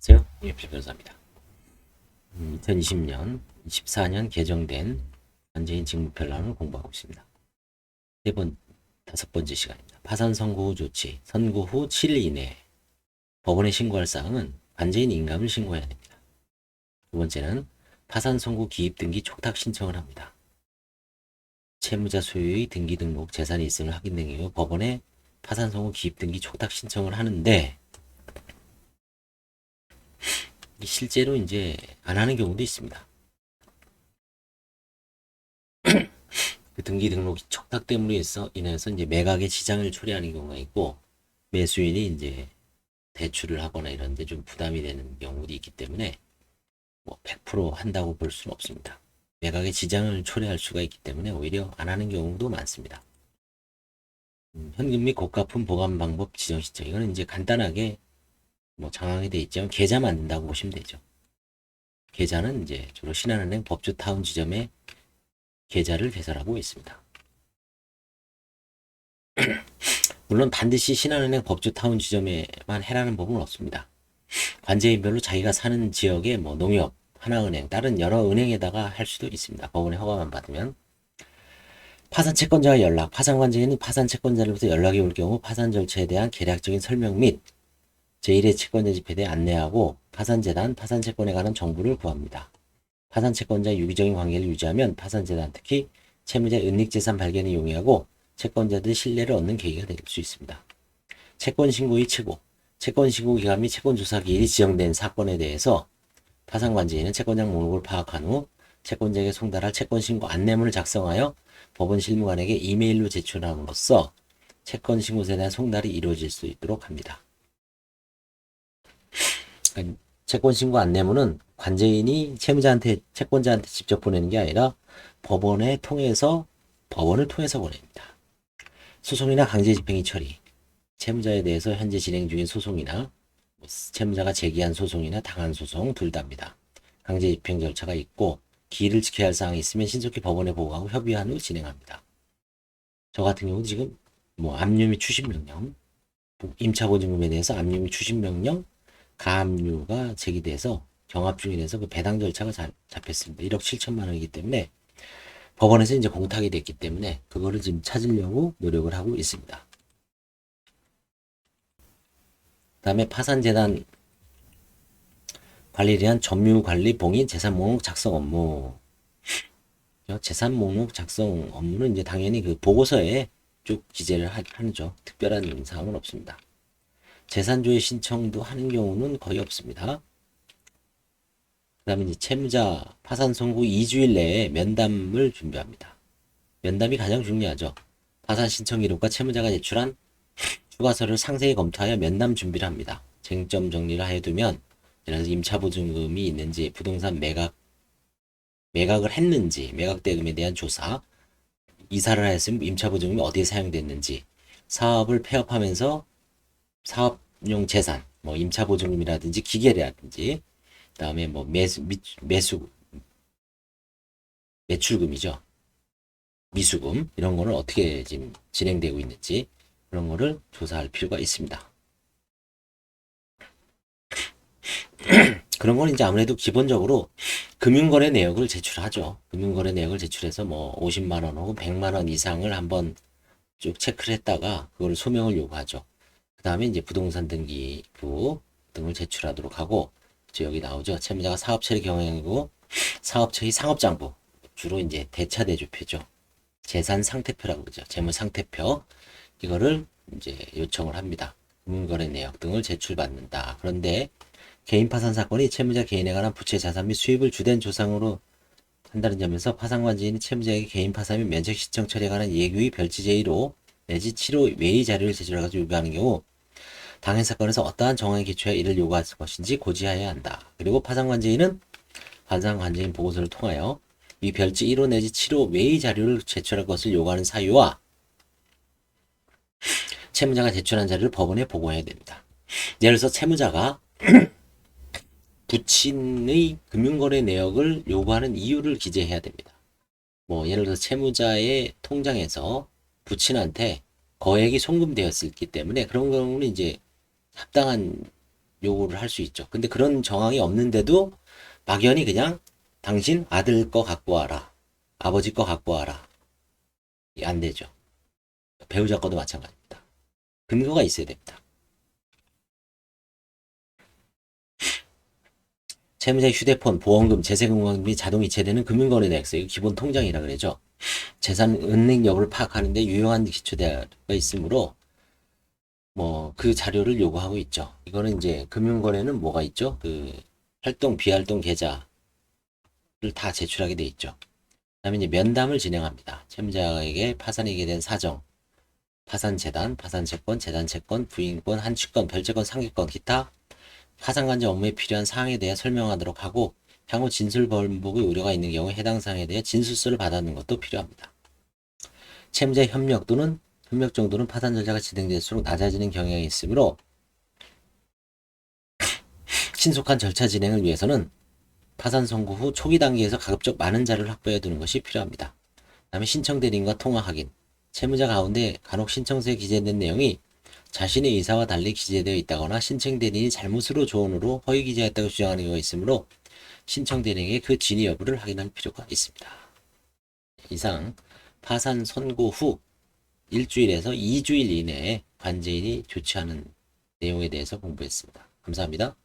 안녕하세요. 이입실 변호사입니다. 2020년, 24년 개정된 관제인 직무편란을 공부하고 있습니다. 다섯 번째 시간입니다. 파산 선고 후 조치, 선고 후 7일 이내에 법원에 신고할 사항은 관제인 인감을 신고해야 됩니다. 두 번째는 파산 선고 기입 등기 촉탁 신청을 합니다. 채무자 소유의 등기 등록 재산이 있음을 확인된 경우 법원에 파산 선고 기입 등기 촉탁 신청을 하는데 실제로 이제 안 하는 경우도 있습니다. 그 등기 등록 촉탁 때문에 인해서 이제 매각에 지장을 초래하는 경우가 있고 매수인이 이제 대출을 하거나 이런데 좀 부담이 되는 경우도 있기 때문에 뭐 100% 한다고 볼 수는 없습니다. 매각에 지장을 초래할 수가 있기 때문에 오히려 안 하는 경우도 많습니다. 현금 및 고가품 보관 방법 지정 신청 이거는 이제 간단하게 뭐 장황이 돼 있지만 계좌 만든다고 보시면 되죠. 계좌는 이제 주로 신한은행 법조타운 지점에 계좌를 개설하고 있습니다. 물론 반드시 신한은행 법조타운 지점에만 해라는 법은 없습니다. 관제인별로 자기가 사는 지역의 뭐 농협, 하나은행, 다른 여러 은행에다가 할 수도 있습니다. 법원의 허가만 받으면. 파산 채권자와 연락, 파산 관제인은 파산 채권자로부터 연락이 올 경우 파산 절차에 대한 개략적인 설명 및 제1의 채권자 집회에 대해 안내하고 파산재단, 파산채권에 관한 정보를 구합니다. 파산채권자 유기적인 관계를 유지하면 파산재단, 특히 채무자의 은닉재산 발견에 용이하고 채권자들의 신뢰를 얻는 계기가 될 수 있습니다. 채권신고의 최고, 채권신고 기간 및 채권조사 기일이 지정된 사건에 대해서 파산관제인은 채권장 목록을 파악한 후 채권자에게 송달할 채권신고 안내문을 작성하여 법원 실무관에게 이메일로 제출함으로써 채권신고서에 대한 송달이 이루어질 수 있도록 합니다. 그러니까 채권신고 안내문은 관제인이 채권자한테 직접 보내는 게 아니라 법원을 통해서 보냅니다. 소송이나 강제집행의 처리, 채무자에 대해서 현재 진행 중인 소송이나 채무자가 제기한 소송이나 당한 소송 둘 다입니다. 강제집행 절차가 있고 기일을 지켜야 할 사항이 있으면 신속히 법원에 보고하고 협의한 후 진행합니다. 저 같은 경우도 지금 뭐 압류 및 추심명령, 임차보증금에 대해서 압류 및 추심명령, 가압류가 제기돼서 경합 중이라서 그 배당 절차가 잡혔습니다. 1억 7천만 원이기 때문에 법원에서 이제 공탁이 됐기 때문에 그거를 지금 찾으려고 노력을 하고 있습니다. 그 다음에 파산재단 관리를 위한 점유관리 봉인 재산 목록 작성 업무. 재산 목록 작성 업무는 이제 당연히 그 보고서에 쭉 기재를 하죠. 특별한 사항은 없습니다. 재산조회 신청도 하는 경우는 거의 없습니다. 그 다음에 이제 채무자 파산 선고 2주일 내에 면담을 준비합니다. 면담이 가장 중요하죠. 파산 신청 기록과 채무자가 제출한 추가서를 상세히 검토하여 면담 준비를 합니다. 쟁점 정리를 해두면 예를 들어서 임차보증금이 있는지, 부동산 매각을 했는지, 매각대금에 대한 조사, 이사를 했으면 임차보증금이 어디에 사용됐는지, 사업을 폐업하면서 사업용 재산, 뭐 임차보증금이라든지 기계라든지, 그 다음에 뭐 매출금이죠. 미수금 이런 거는 어떻게 지금 진행되고 있는지 그런 거를 조사할 필요가 있습니다. 그런 건 이제 아무래도 기본적으로 금융거래 내역을 제출하죠. 금융거래 내역을 제출해서 뭐 50만 원 혹은 100만 원 이상을 한번 쭉 체크를 했다가 그걸 소명을 요구하죠. 그 다음에 이제 부동산 등기부 등을 제출하도록 하고, 여기 나오죠. 채무자가 사업체를 경영하고 사업체의 상업장부, 주로 이제 대차대조표죠. 재산 상태표라고 그러죠. 재무 상태표, 이거를 이제 요청을 합니다. 금융거래 내역 등을 제출받는다. 그런데 개인 파산 사건이 채무자 개인에 관한 부채 자산 및 수입을 주된 조상으로 한다는 점에서 파산관제인이 채무자에게 개인 파산 및 면책 신청 처리에 관한 예규의 별지 제1호 내지 7호 외의 자료를 제출하고 요구하는 경우 당해 사건에서 어떠한 정황에 기초하여 이를 요구할 것인지 고지하여야 한다. 그리고 파산관제인은 파산관제인 보고서를 통하여 이 별지 1호 내지 7호 외의 자료를 제출할 것을 요구하는 사유와 채무자가 제출한 자료를 법원에 보고해야 됩니다. 예를 들어서 채무자가 부친의 금융거래 내역을 요구하는 이유를 기재해야 됩니다. 뭐 예를 들어서 채무자의 통장에서 부친한테 거액이 송금되었기 때문에 그런 경우는 이제 합당한 요구를 할 수 있죠. 근데 그런 정황이 없는데도 막연히 그냥 당신 아들 거 갖고 와라. 아버지 거 갖고 와라. 안 되죠. 배우자 거도 마찬가지입니다. 근거가 있어야 됩니다. 채무자의 휴대폰, 보험금, 재세금융이 자동 이체되는 금융거래 내역서, 이거 기본 통장이라 그러죠. 재산 은행 여부를 파악하는데 유용한 기초대가 있으므로 뭐 그 자료를 요구하고 있죠. 이거는 이제 금융거래는 뭐가 있죠? 그 활동, 비활동 계좌를 다 제출하게 돼 있죠. 그다음에 이제 면담을 진행합니다. 채무자에게 파산하게 된 사정, 파산재단, 파산채권, 재단채권, 부인권, 한취권, 별채권, 상기권, 기타 파산관계 업무에 필요한 사항에 대해 설명하도록 하고 향후 진술 번복의 우려가 있는 경우 해당 사항에 대해 진술서를 받아놓는 것도 필요합니다. 채무자의 협력 또는 협력 정도는 파산 절차가 진행될수록 낮아지는 경향이 있으므로 신속한 절차 진행을 위해서는 파산 선고 후 초기 단계에서 가급적 많은 자료를 확보해 두는 것이 필요합니다. 다음에 신청 대리인과 통화 확인. 채무자 가운데 간혹 신청서에 기재된 내용이 자신의 의사와 달리 기재되어 있다거나 신청 대리인이 잘못으로 조언으로 허위 기재했다고 주장하는 경우가 있으므로 신청 대리인에게 그 진위 여부를 확인할 필요가 있습니다. 이상 파산 선고 후 일주일에서 2주일 이내에 관제인이 조치하는 내용에 대해서 공부했습니다. 감사합니다.